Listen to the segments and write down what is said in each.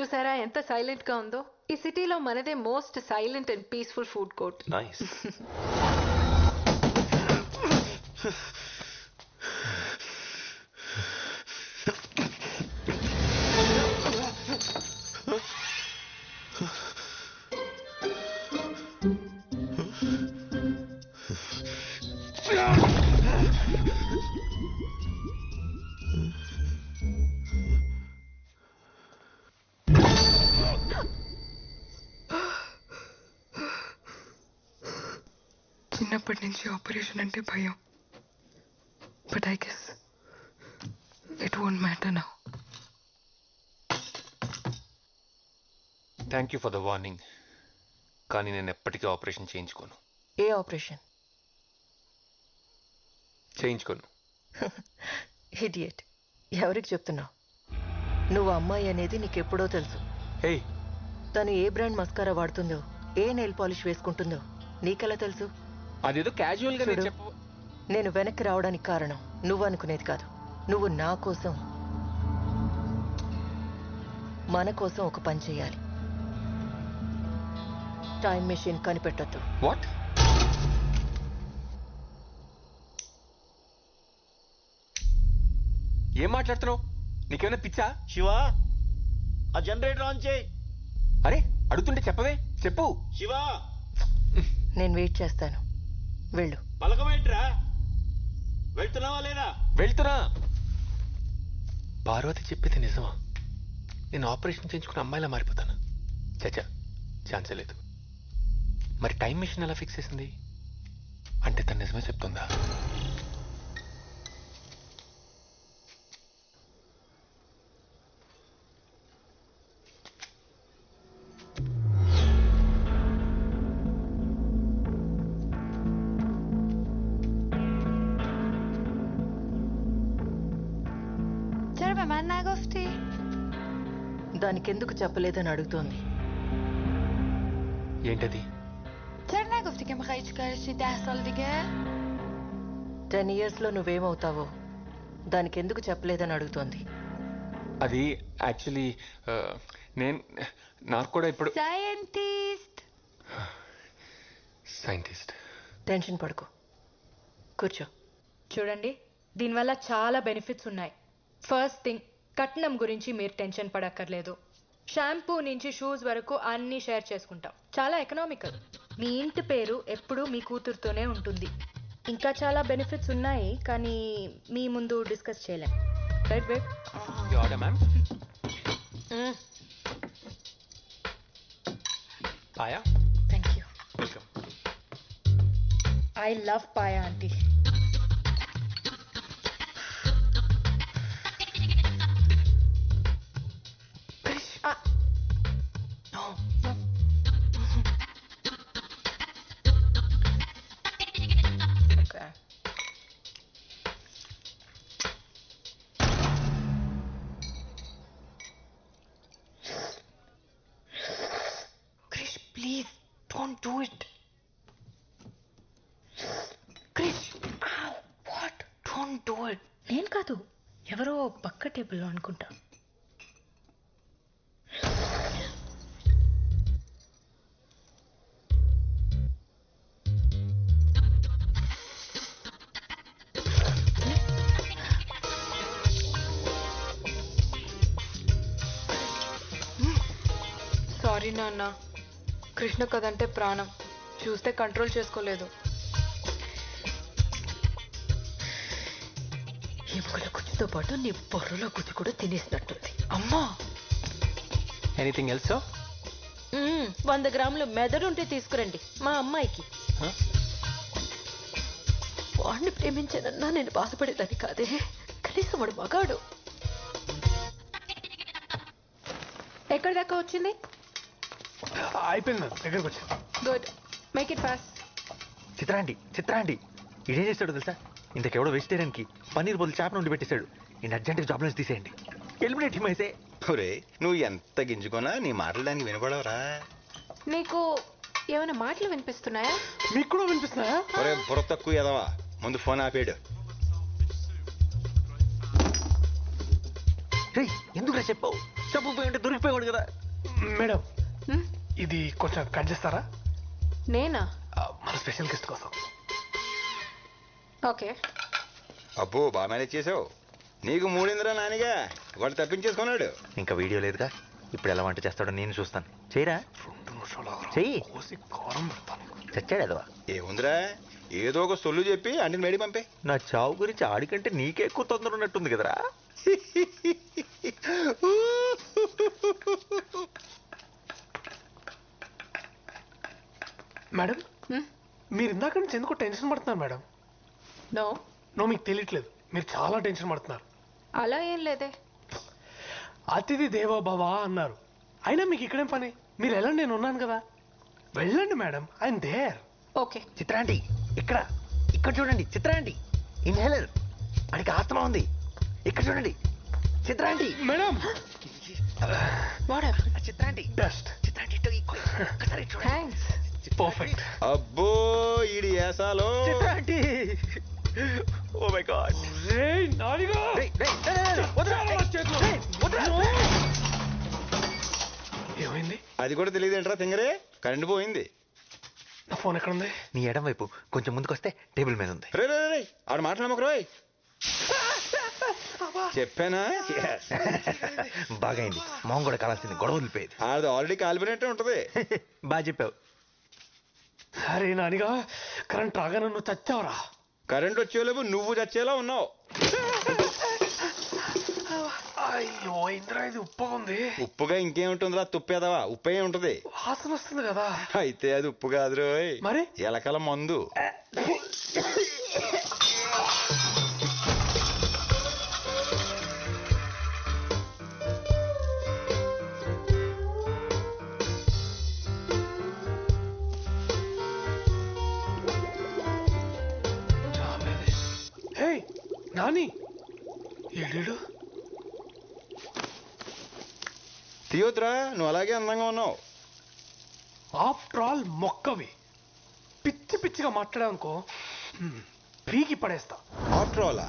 చూసారా ఎంత సైలెంట్ గా ఉందో? ఈ సిటీలో మనదే most silent and peaceful food court. Nice. చిన్నప్పటి నుంచి ఆపరేషన్ అంటే భయం. But I guess it won't matter now. Thank you for the warning. కానీ నేను ఎప్పటికీ ఆపరేషన్ చేయించుకోను. ఏ ఆపరేషన్? చేయించుకోను. ఇడియట్. ఎవరికి చెప్తున్నావు? నువ్వు అమ్మాయి అనేది నీకెప్పుడో తెలుసు. హే, తను ఏ బ్రాండ్ మస్కారా వాడుతుందో, ఏ నెయిల్ పాలిష్ వేసుకుంటుందో నీకెలా తెలుసు? అదేదో క్యాజువల్ గా చూడు, నేను వెనక్కి రావడానికి కారణం నువ్వు అనుకునేది కాదు. నువ్వు నా కోసం, మన కోసం ఒక పని చేయాలి. టైం మెషిన్ కనిపెట్టొద్దు. వాట్? ఏం మాట్లాడుతున్నావు? నీకేమైనా పిచ్చా? శివా, ఆ జనరేటర్ ఆన్ చేయి. అరే అడుగుతుంటే చెప్పవే, చెప్పు. శివా, నేను వెయిట్ చేస్తాను. వెళ్ళు. పలకమేంట్రా? వెళ్తున్నావా లేదా? వెళ్తున్నా. పార్వతి చెప్పేది నిజమా? నేను ఆపరేషన్ చేయించుకున్న అమ్మాయిలా మారిపోతాను? చచ్చా, ఛాన్సే లేదు. మరి టైం మిషన్ ఎలా ఫిక్స్ చేసింది? అంటే తను నిజమే చెప్తుందా? దానికెందుకు చెప్పలేదని అడుగుతోంది. ఏంటది? 10 years లో నువ్వేమవుతావో దానికెందుకు చెప్పలేదని అడుగుతోంది. అది యాక్చువల్లీ నాకు కూడా ఇప్పుడు సైంటిస్ట్. టెన్షన్ పడుకో, కూర్చో. చూడండి, దీనివల్ల చాలా బెనిఫిట్స్ ఉన్నాయి. ఫస్ట్ థింగ్, కట్నం గురించి మీరు టెన్షన్ పడక్కర్లేదు. షాంపూ నుంచి షూస్ వరకు అన్నీ షేర్ చేసుకుంటాం. చాలా ఎకనామికల్. మీ ఇంటి పేరు ఎప్పుడూ మీ కూతురుతోనే ఉంటుంది. ఇంకా చాలా బెనిఫిట్స్ ఉన్నాయి, కానీ మీ ముందు డిస్కస్ చేయలేం. Right babe? Ma'am. Paya, thank you. Welcome. I love paya aunty. Please, don't do it. Krish, ow, what? Don't do it. నేను కాదు, ఎవరో పక్క టేబుల్లో అనుకుంటా. సారీ నాన్న, కృష్ణ కదంటే ప్రాణం. చూస్తే కంట్రోల్ చేసుకోలేదు. ఎముకల గుజ్జుతో పాటు నీ బొర్రలో గుజ్జు కూడా తినేసినట్టుంది. అమ్మా, ఎనీథింగ్ ఎల్స్? 100 గ్రాములు మెదడుంటే తీసుకురండి మా అమ్మాయికి. వాడిని ప్రేమించానన్నా నేను బాధపడేదాన్ని కాదే. కనీసం వాడు మగాడు. ఎక్కడి దాకా వచ్చింది? అయిపోయింది మ్యామ్, దగ్గరకు వచ్చి. Good, make it fast. చిత్రాండి ఇదేం చేస్తాడు తెలుసా? ఇంతకెవడో వెజిటేరియన్కి పన్నీర్ బదులు చేప నుండి పెట్టేశాడు. నేను అర్జెంట్గా జాబ్ నుంచి తీసేయండి. ఎలిమినేట్ హిమ్ అయితే. ఒరే, నువ్వు ఎంత గింజుకున్నా నీ మాటలు దానికి వినపడవరా? నీకు ఏమైనా మాటలు వినిపిస్తున్నాయా? మీకు కూడా వినిపిస్తున్నాయా? ఒరే బుర్ర తక్కువ ఎదవా, ముందు ఫోన్ ఆపేడు. ఎందుకు చెప్పావు? చెప్పకపోయి ఉంటే దొరికిపోయాడు కదా. మేడం ఇది కొంచెం కట్ చేస్తారా? నేనా? మన స్పెషల్ గెస్ట్ కోసం. ఓకే. అబ్బో బాగా మేనేజ్ చేసావు. నీకు మూడిందిరా నానిగా, వాడు తప్పించేసుకున్నాడు. ఇంకా వీడియో లేదుగా, ఇప్పుడు ఎలా వంట చేస్తాడో నేను చూస్తాను. చేయరా, 2 నిమిషాలు చెయ్యి. కోసి కారం పెడతాను. చచ్చాడు అదవా. ఏముందిరా, ఏదో ఒక సొల్లు చెప్పి అంటిని మేడి పంపే. నా చావు గురించి ఆడికంటే నీకే ఎక్కువ తొందర ఉన్నట్టుంది కదరా. మేడం మీరు ఇందాక నుంచి ఎందుకో టెన్షన్ పడుతున్నారు మేడం? నో, మీకు తెలియట్లేదు, మీరు చాలా టెన్షన్ పడుతున్నారు. అలా ఏం లేదే. అతిథి దేవో భవ అన్నారు. అయినా మీకు ఇక్కడేం పని? మీరు వెళ్ళండి, నేను ఉన్నాను కదా. వెళ్ళండి మేడం, ఐఎమ్ దేర్. ఓకే. చిత్రాంటి ఇక్కడ చూడండి. చిత్రాంటి ఇన్హేలర్, అడికి ఆస్తమా ఉంది. ఇక్కడ చూడండి చిత్రాంటి. Madam చిత్రాంటి dust. చిత్రాంటి ఒక్కసారి చూడండి. థ్యాంక్స్. పర్ఫెక్ట్. అబ్బో ఈడి ఏసాలో. చిత్రాంటి, ఓ మై గాడ్. ఏమైంది? అది కూడా తెలియదు ఏంట్రా తింగరే, కరెంట్ పోయింది. నా ఫోన్ ఎక్కడ ఉంది? నీ ఎడం వైపు కొంచెం ముందుకొస్తే టేబుల్ మీద ఉంది. రే రే రే ఆడ మాట్లాడమకు రోయ్. చెప్పానా? బాగా అయింది. మొహం కూడా కావాల్సింది, గొడవ వదిలిపోయేది. ఆడది ఆల్రెడీ కాలిపోయినట్టే ఉంటది. బాగా చెప్పావు. అరే నానిగా, కరెంట్ రాగానే నువ్వు చచ్చావురా. కరెంట్ వచ్చేలోపు నువ్వు చచ్చేలా ఉన్నావు. అయ్యో ఇంద్రా, ఇది ఉప్పుగా ఉంది. ఉప్పుగా ఇంకేముంటుందిరా, తుప్పేదవా, ఉప్పే ఉంటది. వాసన వస్తుంది కదా. అయితే అది ఉప్పు కాదు రోయ్, మరి ఎలకల మందు. హే నాని, ఏడు తీయొద్దురా, నువ్వు అలాగే అందంగా ఉన్నావు. ఆఫ్టర్ ఆల్ మొక్కవి. పిచ్చి పిచ్చిగా మాట్లాడానుకో పీకి పడేస్తా. ఆఫ్టర్ ఆల్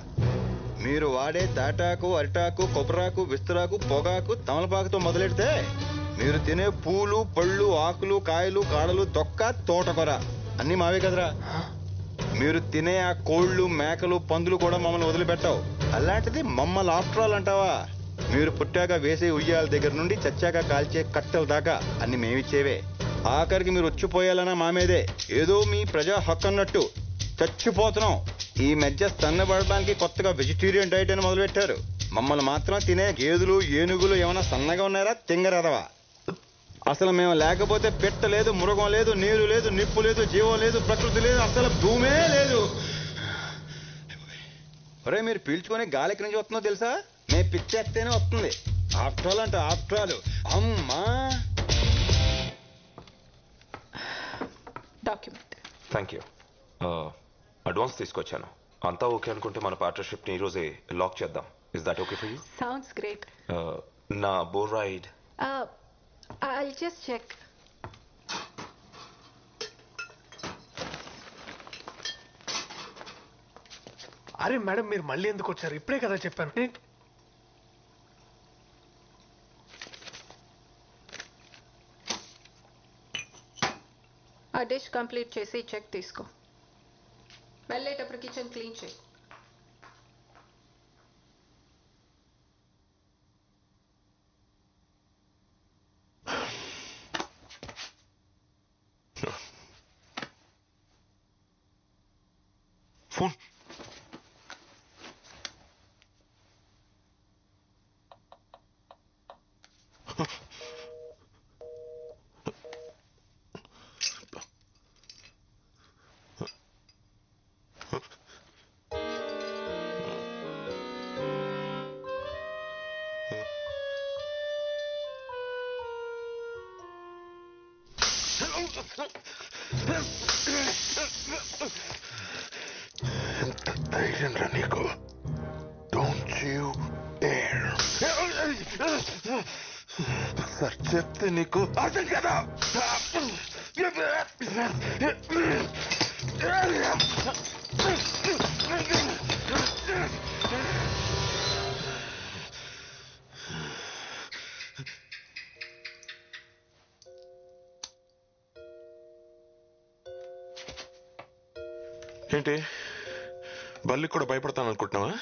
మీరు వాడే తాటాకు, అరిటాకు, కొబ్బరాకు, విస్తరాకు, పొగాకు, తమలపాకుతో మొదలెడితే మీరు తినే పూలు, పళ్ళు, ఆకులు, కాయలు, కాడలు, తొక్క, తోటకూర అన్నీ మావే కదరా. మీరు తినే ఆ కోళ్ళు, మేకలు, పందులు కూడా మమ్మల్ని వదిలిపెట్టావు. అలాంటిది మమ్మల్ని ఆఫ్టర్ ఆల్ అంటావా? మీరు పుట్టాక వేసే ఉయ్యాల దగ్గర నుండి చచ్చాక కాల్చే కట్టెల దాకా అన్ని మేమిచ్చేవే. ఆఖరికి మీరు వచ్చిపోయాలన్నా మా మీదే. ఏదో మీ ప్రజా హక్కు అన్నట్టు చచ్చిపోతున్నాం. ఈ మధ్య సన్నబడడానికి కొత్తగా వెజిటేరియన్ డైట్ అని మొదలుపెట్టారు. మమ్మల్ని మాత్రం తినే గేదెలు, ఏనుగులు ఏమైనా సన్నగా ఉన్నారా? తింగరదవా. అసలు మేము లేకపోతే పెట్ట లేదు, మృగం లేదు, నీరు లేదు, నిప్పు లేదు, జీవం లేదు, ప్రకృతి లేదు, అసలు భూమే లేదు. ఒరే మీరు పీల్చుకొని గాలి ఎక్కడి నుంచి వస్తుందో తెలుసా? మేము పిచ్చేస్తేనే వస్తుంది. ఆఫ్టర్ ఆల్ అంటే ఆఫ్టర్ ఆల్. అమ్మా డాక్యుమెంట్. Thank you. అడ్వాన్స్ తీసుకొచ్చాను. అంతా ఓకే అనుకుంటే మన పార్ట్నర్షిప్ని ఈరోజే లాక్ చేద్దాం. Is that okay for you? Sounds great. నా బోర్ రైడ్. I'll just check. అరే మేడం, మీరు మళ్ళీ ఎందుకు వచ్చారు? ఇప్పుడే కదా చెప్పాను. ఆ డిష్ కంప్లీట్ చేసి చెక్ తీసుకో. వెళ్ళేటప్పుడు కిచెన్ క్లీన్ చేయి. ఫోన్. ఎంత ధైర్యం రా నీకు? Don't you dare. సార్ చెప్తే నీకు అర్థం కదా. ఏంటి బల్లికి కూడా భయపడతాను అనుకుంటున్నావా?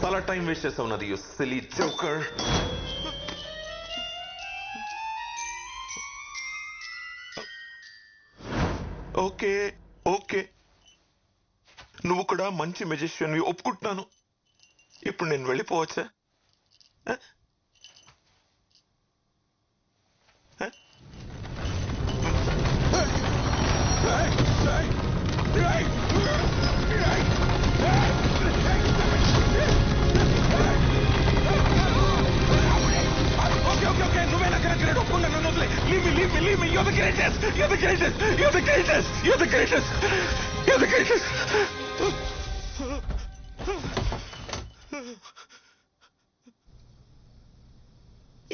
చాలా టైం వేస్ట్ చేసావు నాది, you silly joker. Okay okay, నువ్వు కూడా మంచి మెజిషియన్ ఒప్పుకుంటున్నాను. ఇప్పుడు నేను వెళ్ళిపోవచ్చా?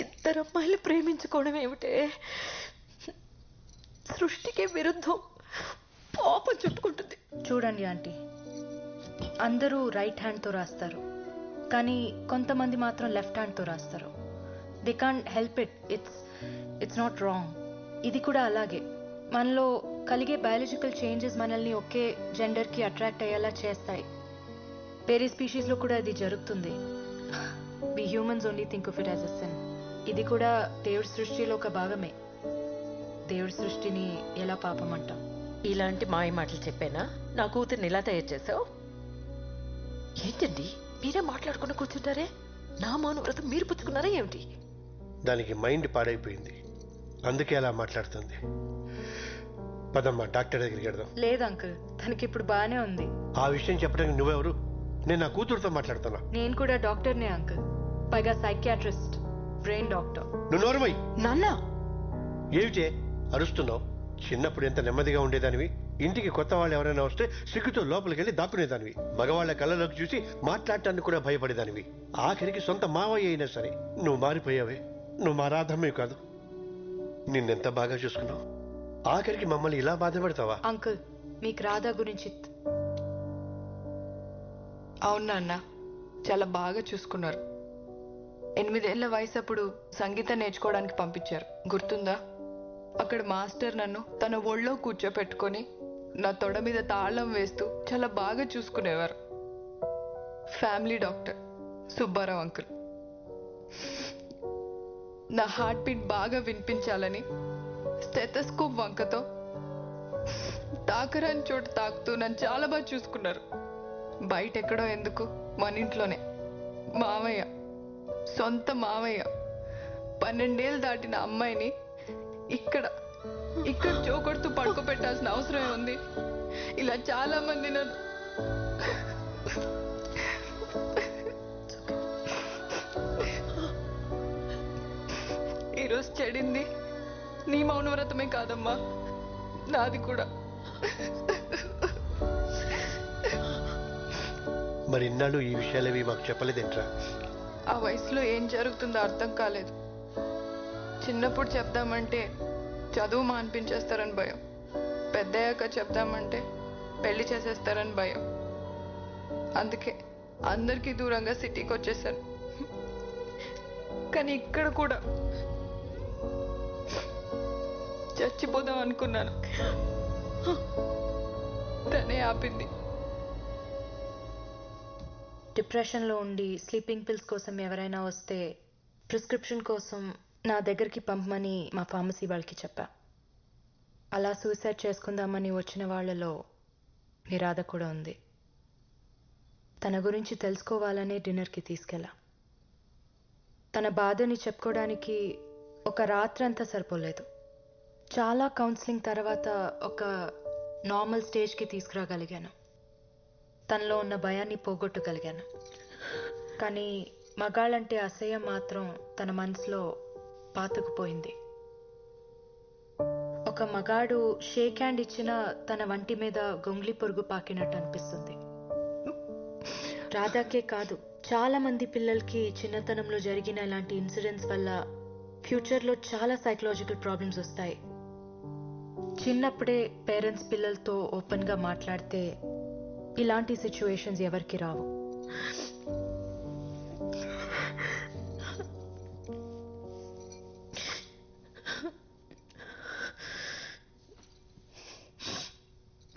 ఇద్దరు అమ్మాయిలు ప్రేమించుకోవడం ఏమిటే? సృష్టికి విరుద్ధం. పాపం చుట్టుకుంటుంది. చూడండి ఆంటీ, అందరూ రైట్ హ్యాండ్తో రాస్తారు, కానీ కొంతమంది మాత్రం లెఫ్ట్ హ్యాండ్తో రాస్తారు. They can't help it. It's not wrong. ఇది కూడా అలాగే. మనలో కలిగే బయాలజికల్ చేంజెస్ మనల్ని ఒకే జెండర్కి అట్రాక్ట్ అయ్యేలా చేస్తాయి. వేరే స్పీషీస్లో కూడా అది జరుగుతుంది. We humans only think of it as a sin. ఇది కూడా దేవుడి సృష్టిలో ఒక భాగమే. దేవుడి సృష్టిని ఎలా పాపం అంటాం? ఇలాంటి మాయ మాటలు చెప్పానా? నా కూతుర్ని ఇలా తయారు చేసావు? ఏంటండి మీరే మాట్లాడుకుని కూర్చుంటారే? నా మౌనవ్రతం మీరు పుచ్చుకున్నారా ఏమిటి? దానికి మైండ్ పాడైపోయింది, అందుకే అలా మాట్లాడుతుంది. పదమ్మా డాక్టర్ దగ్గరికి వెళ్దాం. లేదు అంకుల్, తనకి ఇప్పుడు బాగానే ఉంది. ఆ విషయం చెప్పడానికి నువ్వెవరు? నేను నా కూతురుతో మాట్లాడుతున్నా. నేను కూడా డాక్టర్నే అంకుల్, పైగా సైకియాట్రిస్ట్, బ్రెయిన్ డాక్టర్. నువ్వు నోరుమై. నాన్న ఏమిటే అరుస్తున్నావు? చిన్నప్పుడు ఎంత నెమ్మదిగా ఉండేదానివి. ఇంటికి కొత్త వాళ్ళు ఎవరైనా వస్తే సిగ్గుతో లోపలికి వెళ్ళి దాక్కునేదానివి. మగవాళ్ల కళ్ళలోకి చూసి మాట్లాడటానికి కూడా భయపడేదానివి. ఆఖరికి సొంత మావయ్య అయినా సరే నువ్వు మారిపోయావే. నువ్వు మా రాధమ్మే కాదు, నిన్నెంత బాగా చూసుకున్నావు. ఆఖరికి మమ్మల్ని ఇలా బాధ పెడతావా? అంకుల్, మీకు రాధా గురించి అవునా అన్న, చాలా బాగా చూసుకున్నారు. 8 ఏళ్ల వయసు అప్పుడు సంగీతం నేర్చుకోవడానికి పంపించారు, గుర్తుందా? అక్కడ మాస్టర్ నన్ను తన ఒళ్ళో కూర్చోపెట్టుకొని నా తొడ మీద తాళం వేస్తూ చాలా బాగా చూసుకునేవారు. Family doctor Subbarao uncle. నా హార్ట్ బీట్ బాగా వినిపించాలని స్టెథోస్కోప్ వంకతో తాకరాని చోట తాకుతూ నన్ను చాలా బాగా చూసుకున్నారు. బయట ఎక్కడో ఎందుకు, మన ఇంట్లోనే. మామయ్య, సొంత మామయ్య 12 ఏళ్ళు దాటిన అమ్మాయిని ఇక్కడ చోకొడుతూ పడుకోబెట్టాల్సిన అవసరం ఉంది? ఇలా చాలా మంది నన్ను ఈరోజు చెడింది నీ మౌనవ్రతమే కాదమ్మా, నాది కూడా. మరి ఇన్నాళ్ళు ఈ విషయాలేవి మాకు చెప్పలేదేంట్రా? ఆ వయసులో ఏం జరుగుతుందో అర్థం కాలేదు. చిన్నప్పుడు చెప్దామంటే చదువు మాన్పించేస్తారని భయం, పెద్దయ్యాక చెప్దామంటే పెళ్లి చేసేస్తారని భయం. అందుకే అందరికీ దూరంగా సిటీకి వచ్చేసాను. కానీ ఇక్కడ కూడా చచ్చిపోదాం అనుకున్నాను, తనే ఆపింది. డిప్రెషన్లో ఉండి స్లీపింగ్ పిల్స్ కోసం ఎవరైనా వస్తే ప్రిస్క్రిప్షన్ కోసం నా దగ్గరికి పంపమని మా ఫార్మసీ వాళ్ళకి చెప్పా. అలా సూసైడ్ చేసుకుందామని వచ్చిన వాళ్ళలో నిరాధ కూడా ఉంది. తన గురించి తెలుసుకోవాలనే డిన్నర్కి తీసుకెళ్ళా. తన బాధని చెప్పుకోవడానికి ఒక రాత్రంతా సరిపోలేదు. చాలా కౌన్సిలింగ్ తర్వాత ఒక నార్మల్ స్టేజ్కి తీసుకురాగలిగాను. తనలో ఉన్న భయాన్ని పోగొట్టగలిగాను. కానీ మగాళ్ళంటే అసహ్యం మాత్రం తన మనసులో పాతుకుపోయింది. ఒక మగాడు షేక్ హ్యాండ్ ఇచ్చినా తన వంటి మీద గొంగ్లి పొరుగు పాకినట్టు అనిపిస్తుంది. రాధాకే కాదు, చాలా మంది పిల్లలకి చిన్నతనంలో జరిగిన ఇలాంటి ఇన్సిడెంట్స్ వల్ల ఫ్యూచర్లో చాలా సైకలాజికల్ ప్రాబ్లమ్స్ వస్తాయి. చిన్నప్పుడే పేరెంట్స్ పిల్లలతో ఓపెన్గా మాట్లాడితే ఇలాంటి సిచ్యువేషన్స్ ఎవరికి రావు.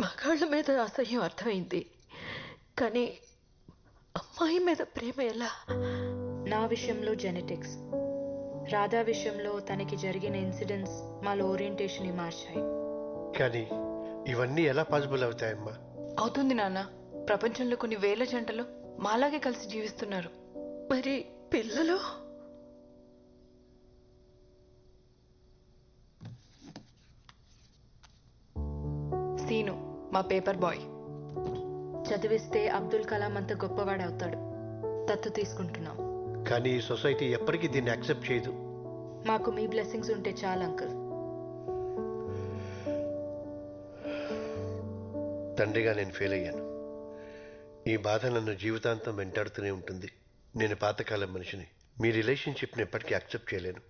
మగాళ్ళ మీద అసహ్యం అర్థమైంది, కానీ అమ్మాయి మీద ప్రేమ ఎలా? నా విషయంలో జెనెటిక్స్, రాధా విషయంలో తనకి జరిగిన ఇన్సిడెంట్స్ మాలో ఓరియంటేషన్ని మార్చాయి. కానీ ఇవన్నీ ఎలా పాసిబుల్ అవుతాయమ్మా? అవుతుంది నాన్న. ప్రపంచంలో కొన్ని వేల జంటలు మాలాగే కలిసి జీవిస్తున్నారు. మరి పిల్లలు? సీను మా పేపర్ బాయ్. చదివిస్తే అబ్దుల్ కలాం అంత గొప్పవాడవుతాడు. దత్తు తీసుకుంటున్నాం. కానీ ఈ సొసైటీ ఎప్పటికీ దీన్ని యాక్సెప్ట్ చేయదు. మాకు మీ బ్లెస్సింగ్స్ ఉంటే చాలు అంకుల్. తండ్రిగా నేను ఫెయిల్ అయ్యాను. ఈ బాధ నన్ను జీవితాంతం వెంటాడుతూనే ఉంటుంది. నేను పాతకాలం మనిషిని. మీ రిలేషన్షిప్ని ఎప్పటికీ యాక్సెప్ట్ చేయలేను.